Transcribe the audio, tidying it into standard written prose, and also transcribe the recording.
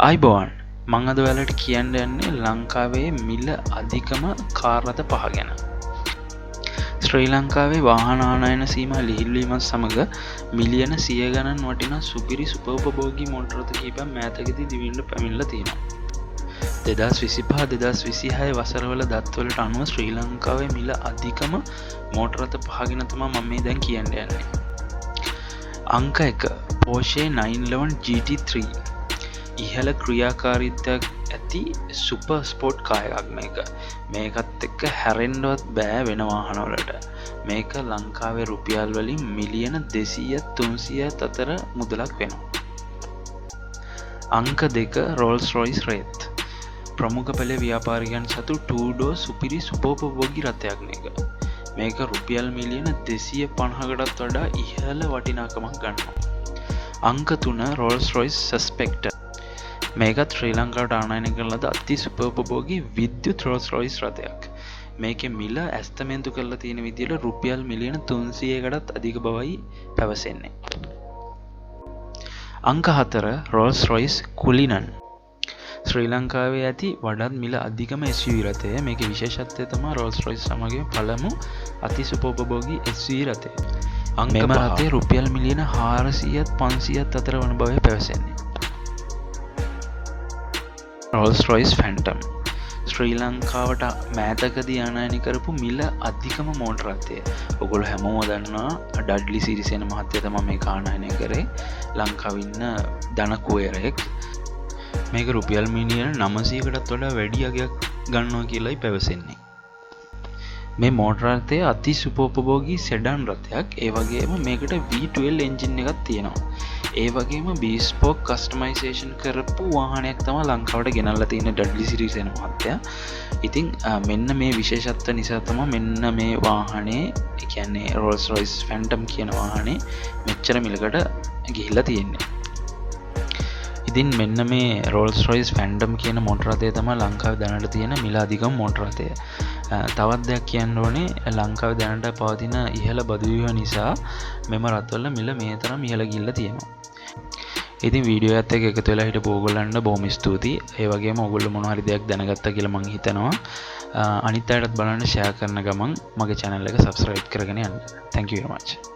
අයිබෝවන් මං අද ඔයාලට කියන්න යන්නේ ලංකාවේ මිල අධිකම කාර් රථ 5 ගැන. ශ්‍රී ලංකාවේ වාහන ආනයන සීමා ලිහිල්වීමත් සමග මිලියන 100 ගණන් වටිනා සුපිරි සුපෝපභෝගී මෝටර රථ කිහිපයක් මෑතකදී දිවිනට පැමිණලා තියෙනවා. 2025-2026 වසරවල දත්වලට අනුව ශ්‍රී ලංකාවේ මිල අධිකම මෝටර රථ 5 ගැන තමයි මම මේ දැන් කියන්න යන්නේ. අංක 1 Porsche 911 GT3 ඉහළ ක්‍රියාකාරීත්වයක් ඇති සුපර් ස්පෝර්ට් කාර් එකක් මේකත් එක්ක හැරෙන්නවත් බෑ වෙන වාහනවලට. මේක ලංකාවේ රුපියල් වලින් මිලියන 200-300 අතර මුදලක් වෙනවා. අංක 2 Rolls Royce Wraith ප්‍රමුඛ පෙළ ව්‍යාපාරිකයන් සතු 2-door සුපිරි සුපෝපභෝගී රථයක් මේක රුපියල් මිලියන 250කටත් වඩා ඉහළ වටිනාකමක් ගන්නවා. අංක 3 Rolls Royce Spectre මේකත් ශ්‍රී ලංකාවට ආනයනය කරන ලද අති සුපෝපභෝගී විද්‍යුත් Rolls Royce රථයක්. මේකේ මිල ඇස්තමේන්තු කරලා තියෙන විදිහට රුපියල් මිලියන 300කටත් අධික බවයි පැවසෙන්නේ. අංක 4 Rolls Royce Cullinan ශ්‍රී ලංකාවේ ඇති වඩාත් මිල අධිකම SUV රථය. මේකේ විශේෂත්වය තමයි Rolls Royce සමග පළමු අති සුපෝපභෝගී SUV රථය. මෙම රථය රුපියල් මිලියන 400-500 අතර වන බවයි පැවසෙන්නේ. Rolls Royce Phantom ශ්‍රී ලංකාවට මෑතකදී ආනයනය කරපු මිල අධිකම මෝටර රථය. ඔයගොල්ලෝ හැමෝම දන්නවා ඩඩ්ලි සිරිසේන මහත්තයා තමයි මේක ආනයනය කරේ. ලංකාවේ ඉන්න ධනකුවරයෙක්. මේක රුපියල් මිලියන 900කටත් වඩා වැඩි අගයක් ගන්නවා කියලායි පැවසෙන්නේ. මේ මෝටර රථය අති සුපෝපභෝගී සෙඩන් රථයක්. ඒ වගේම මේකට V12 එන්ජින් එකක් තියෙනවා. ඒ වගේම bespoke customization කරපු වාහනයක් තමයි ලංකාවට ගෙනල්ලා තියෙන ඩඩ්ලි සිරිසේන මහත්තයා. ඉතින් මෙන්න මේ විශේෂත්ව නිසා තමයි මෙන්න මේ වාහනේ ඒ කියන්නේ Rolls Royce Phantom කියන වාහනේ මෙච්චර මිලකට ගිහිල්ලා තියෙන්නේ. ඉතින් මෙන්න මේ Rolls Royce Phantom කියන මෝටර රථය තමයි ලංකාවේ දැනට තියෙන මිල අධිකම මෝටර රථය. තවත් දෙයක් කියන්න ඕනේ ලංකාවේ දැනට පවතින ඉහළ බදු ව්‍යුහ නිසා මෙම රථවල මිල මේ තරම් ඉහළ ගිහිල්ලා තියෙනවා. ඉතින් වීඩියෝ එකත් එක්ක එකතු වෙලා හිටපු ඕගොල්ලන්ට බොහොම ස්තුතියි. ඒ වගේම ඕගොල්ලෝ මොන හරි දෙයක් දැනගත්තා කියලා මම හිතනවා. අනිත් අයටත් බලන්න ෂෙයා කරන ගමන් මගේ channel එක subscribe කරගෙන යන්න. Thank you very much.